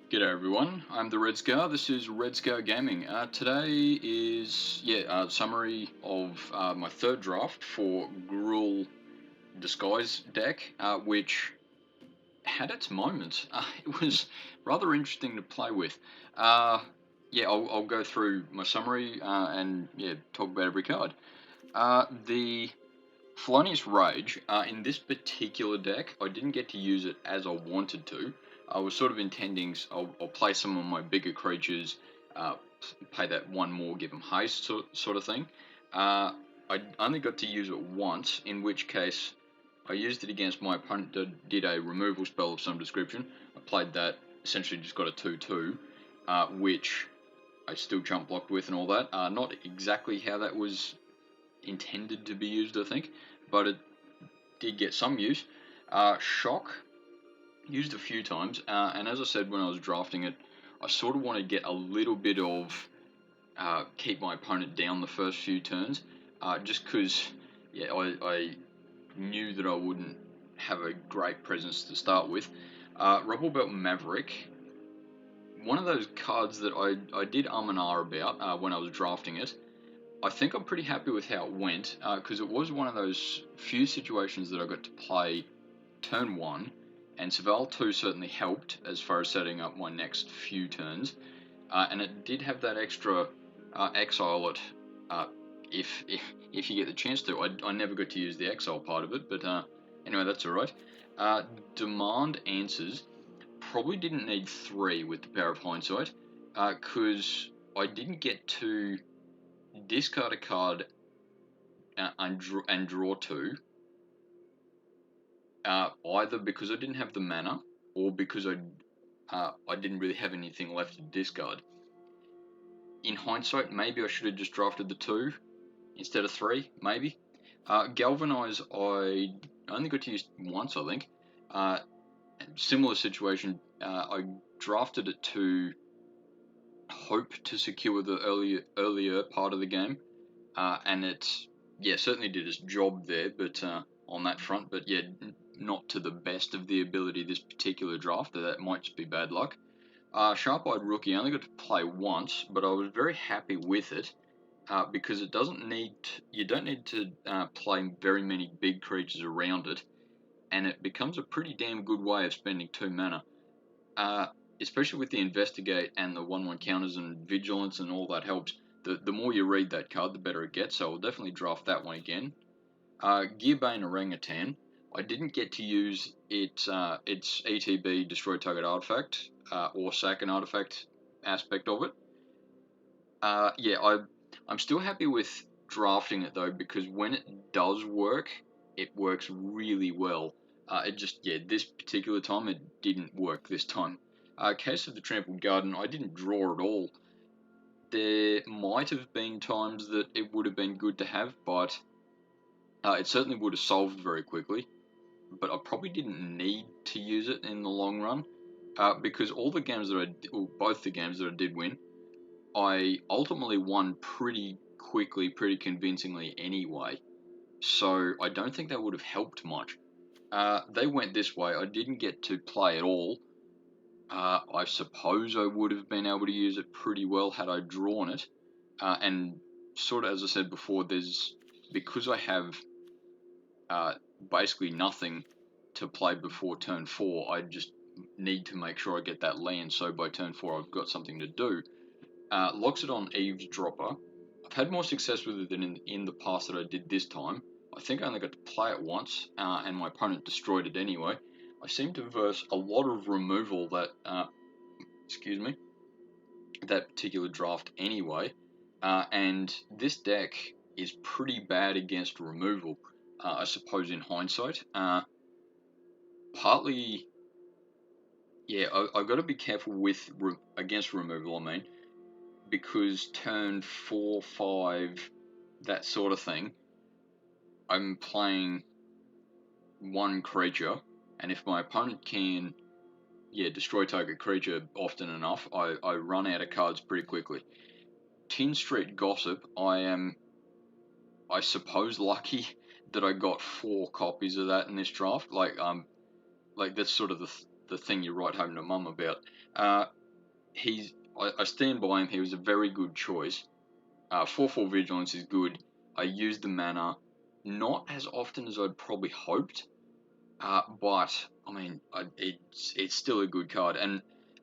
G'day everyone, I'm the Red Scar. This is Red Scar Gaming. Today is a summary of my third draft for Gruul Disguise deck, which had its moments. It was rather interesting to play with. I'll go through my summary and talk about every card. The Felonious Rage, in this particular deck, I didn't get to use it as I wanted to. I was sort of intending I'll play some of my bigger creatures, uh, pay that one more, give them haste sort of thing. I only got to use it once, in which case I used it against my opponent that did a removal spell of some description. I played that, essentially just got a 2-2, which I still jump blocked with and all that. Not exactly how that was intended to be used, I think, but it did get some use. Shock, used a few times, and as I said when I was drafting it, I sort of want to get a little bit of keep my opponent down the first few turns, just because I knew that I wouldn't have a great presence to start with. Rubble Belt Maverick, one of those cards that I did and ah about when I was drafting it. I think I'm pretty happy with how it went, because it was one of those few situations that I got to play turn 1, and Surveil 2 certainly helped as far as setting up my next few turns, and it did have that extra exile it if you get the chance to. I never got to use the exile part of it, but anyway, that's alright. Demand Answers, probably didn't need 3 with the power of hindsight, because I didn't get to discard a card and draw 2, either because I didn't have the mana or because I didn't really have anything left to discard. In hindsight, maybe I should have just drafted the 2 instead of 3, maybe. Galvanize, I only got to use once, I think. Similar situation, I drafted it to hope to secure the earlier part of the game, and it certainly did its job there, but on that front, but not to the best of the ability this particular draft. That might just be bad luck. Sharp-Eyed Rookie, I only got to play once, but I was very happy with it, because it doesn't need you don't need to play very many big creatures around it, and it becomes a pretty damn good way of spending 2 mana. Uh, Especially with the Investigate and the 1/1 counters and Vigilance and all that helps. The more you read that card, the better it gets, so I'll definitely draft that one again. Gearbane Orangutan, I didn't get to use its ETB Destroy Target Artifact or Sack an Artifact aspect of it. I'm still happy with drafting it though, because when it does work, it works really well. This particular time it didn't work this time. Case of the Trampled Garden, I didn't draw at all. There might have been times that it would have been good to have, but it certainly would have solved very quickly. But I probably didn't need to use it in the long run, because all the games that both the games that I did win, I ultimately won pretty quickly, pretty convincingly anyway. So I don't think that would have helped much. They went this way. I didn't get to play at all. I suppose I would have been able to use it pretty well had I drawn it. And sort of as I said before, because I have basically nothing to play before turn 4, I just need to make sure I get that land, so by turn 4 I've got something to do. Loxodon Eavesdropper, I've had more success with it than in the past that I did this time. I think I only got to play it once, and my opponent destroyed it anyway. I seem to verse a lot of removal that that particular draft anyway, and this deck is pretty bad against removal, I suppose in hindsight. Partly, I've got to be careful with against removal, I mean, because turn 4, 5, that sort of thing, I'm playing one creature, and if my opponent can destroy target creature often enough, I run out of cards pretty quickly. Tin Street Gossip, I suppose lucky that I got 4 copies of that in this draft. Like that's sort of the thing you write home to mum about. I stand by him. He was a very good choice. 4/4 vigilance is good. I use the mana not as often as I'd probably hoped, but I mean it's still a good card, and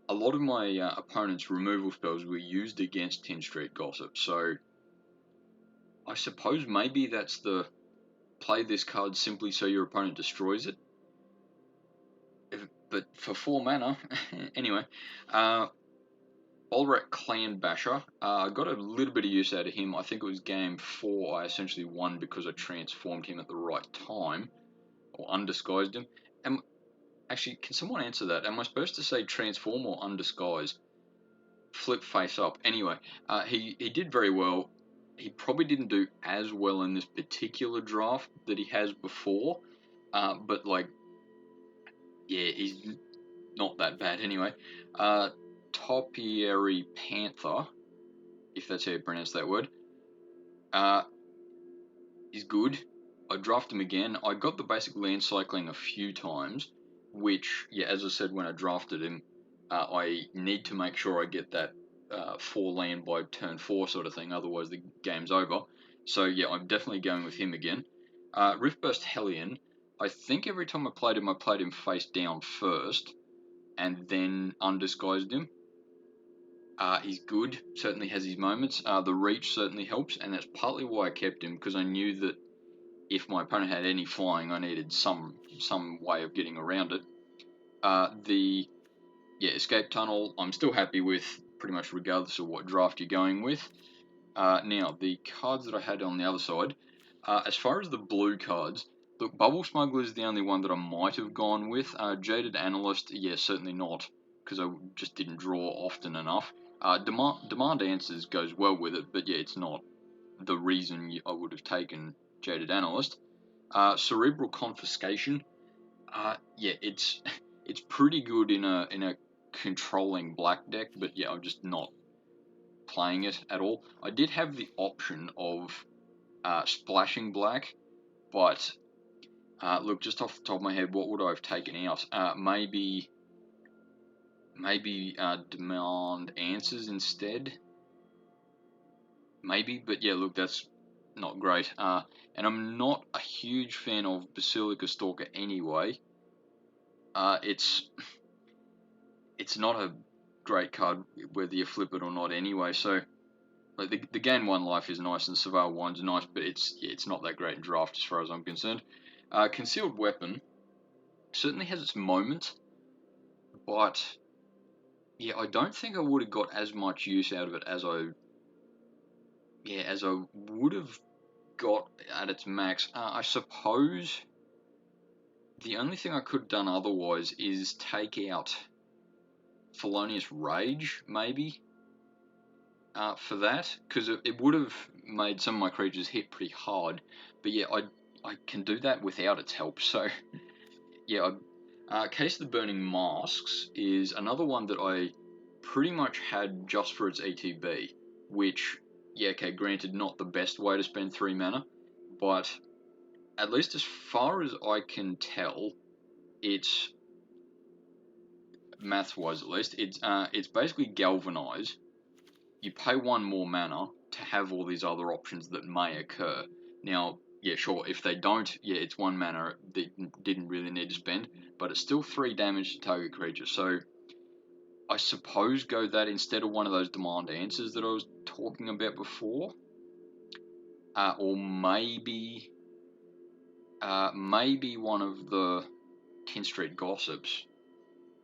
a lot of my opponent's removal spells were used against 10th Street Gossip, so I suppose maybe that's the play this card simply so your opponent destroys it. But for 4 mana, anyway. Olrek Clan Basher. I got a little bit of use out of him. I think it was game 4 I essentially won because I transformed him at the right time, or undisguised him. Actually, can someone answer that? Am I supposed to say transform or undisguise? Flip face up. Anyway, he did very well. He probably didn't do as well in this particular draft that he has before, but like, yeah, he's not that bad anyway. Topiary Panther, if that's how you pronounce that word, is good. I drafted him again. I got the basic land cycling a few times, which, yeah, as I said when I drafted him, I need to make sure I get that 4 land by turn 4 sort of thing, otherwise the game's over. So yeah, I'm definitely going with him again. Riftburst Hellion, I think every time I played him face down first, and then undisguised him. He's good, certainly has his moments. The reach certainly helps, and that's partly why I kept him, because I knew that if my opponent had any flying, I needed some way of getting around it. The escape tunnel, I'm still happy with pretty much regardless of what draft you're going with. Now, the cards that I had on the other side, as far as the blue cards, look, Bubble Smuggler is the only one that I might have gone with. Jaded Analyst, yeah, certainly not, because I just didn't draw often enough. Demand Answers goes well with it, but yeah, it's not the reason I would have taken Jaded Analyst. Cerebral Confiscation, yeah, it's pretty good in a controlling black deck, but yeah, I'm just not playing it at all. I did have the option of splashing black, but look, just off the top of my head, what would I have taken out? Maybe Demand Answers instead. Maybe, but yeah, look, that's not great. And I'm not a huge fan of Basilica Stalker anyway. It's not a great card whether you flip it or not anyway. So like the gain 1 life is nice and Surveil 1's nice, but it's not that great in draft as far as I'm concerned. Concealed Weapon certainly has its moment, but yeah, I don't think I would have got as much use out of it as I would have got at its max. I suppose the only thing I could have done otherwise is take out Felonious Rage, maybe, for that, because it would have made some of my creatures hit pretty hard, but yeah, I can do that without its help, so yeah. Case of the Burning Masks is another one that I pretty much had just for its ETB, which, yeah, okay, granted, not the best way to spend 3 mana, but at least as far as I can tell, it's, maths-wise at least, it's basically Galvanize. You pay 1 more mana to have all these other options that may occur. Now, yeah, sure, if they don't, yeah, it's 1 mana that didn't really need to spend, but it's still 3 damage to target creature, so I suppose go that instead of one of those Demand Answers that I was talking about before. Or maybe one of the 10th Street Gossips.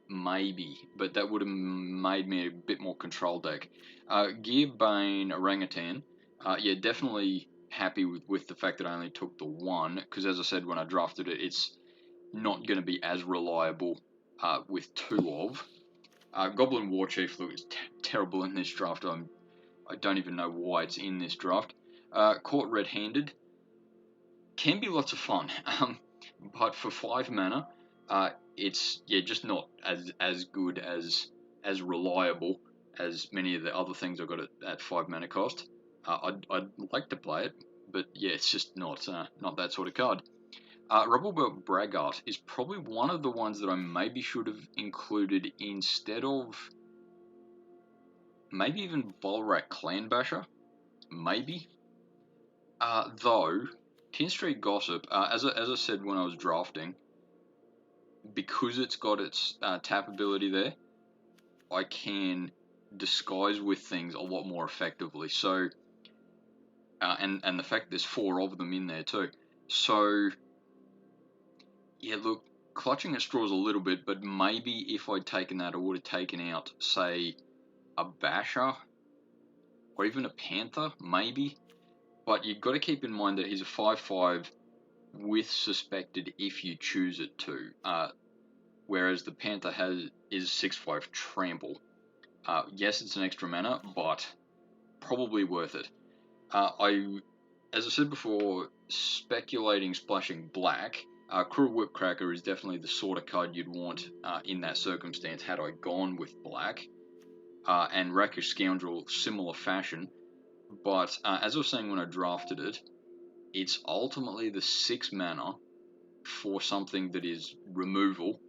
Maybe, but that would have made me a bit more control deck. Gearbane Orangutan, yeah, definitely happy with the fact that I only took the 1, because as I said when I drafted it, it's not going to be as reliable with 2 of. Goblin Warchief, look, it's terrible in this draft. I don't even know why it's in this draft. Caught Red-Handed can be lots of fun, but for 5 mana, it's just not as good as reliable as many of the other things I got at 5 mana cost. I'd like to play it, but yeah, it's just not that sort of card. Rubblebelt Braggart is probably one of the ones that I maybe should have included instead of maybe even Volrak Clan Basher, maybe. Though, Tin Street Gossip, as I said when I was drafting, because it's got its tap ability there, I can disguise with things a lot more effectively. So, and the fact there's 4 of them in there too. So, yeah, look, clutching at straws a little bit, but maybe if I'd taken that, I would have taken out, say, a Basher or even a Panther, maybe. But you've got to keep in mind that he's a 5/5 with suspected if you choose it to. Whereas the Panther is 6/5 trample. Yes, it's an extra mana, but probably worth it. As I said before, speculating splashing black. Cruel Whipcracker is definitely the sort of card you'd want in that circumstance had I gone with black. And Rakish Scoundrel, similar fashion. But as I was saying when I drafted it, it's ultimately the 6 mana for something that is removal,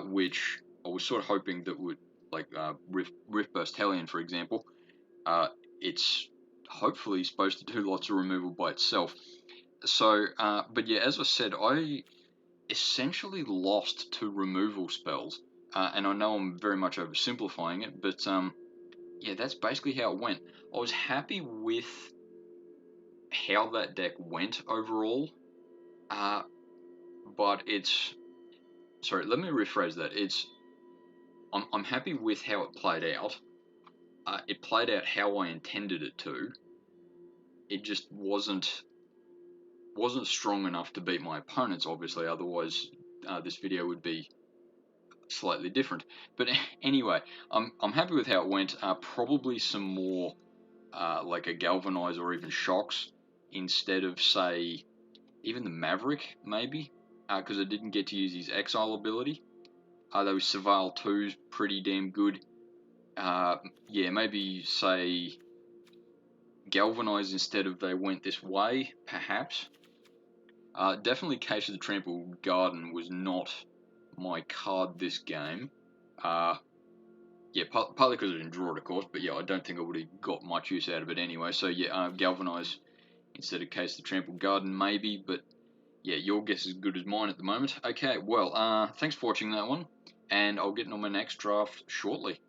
which I was sort of hoping that would, like Riftburst Hellion, for example, it's hopefully supposed to do lots of removal by itself. So, but yeah, as I said, I essentially lost to removal spells, and I know I'm very much oversimplifying it, but yeah, that's basically how it went. I was happy with how that deck went overall, but sorry, let me rephrase that. I'm happy with how it played out. It played out how I intended it to. It just wasn't strong enough to beat my opponents, obviously. Otherwise, this video would be slightly different. But anyway, I'm happy with how it went. Probably some more like a Galvanize or even Shocks instead of, say, even the Maverick, maybe, because I didn't get to use his Exile ability. Those Surveil 2's pretty damn good. Yeah, maybe, say, Galvanize instead of they went this way, perhaps. Definitely Case of the Trampled Garden was not my card this game. Yeah, partly because I didn't draw it, of course, but yeah, I don't think I would have got much use out of it anyway. So yeah, Galvanize instead of Case of the Trampled Garden, maybe, but yeah, your guess is as good as mine at the moment. Okay, well, thanks for watching that one, and I'll get on my next draft shortly.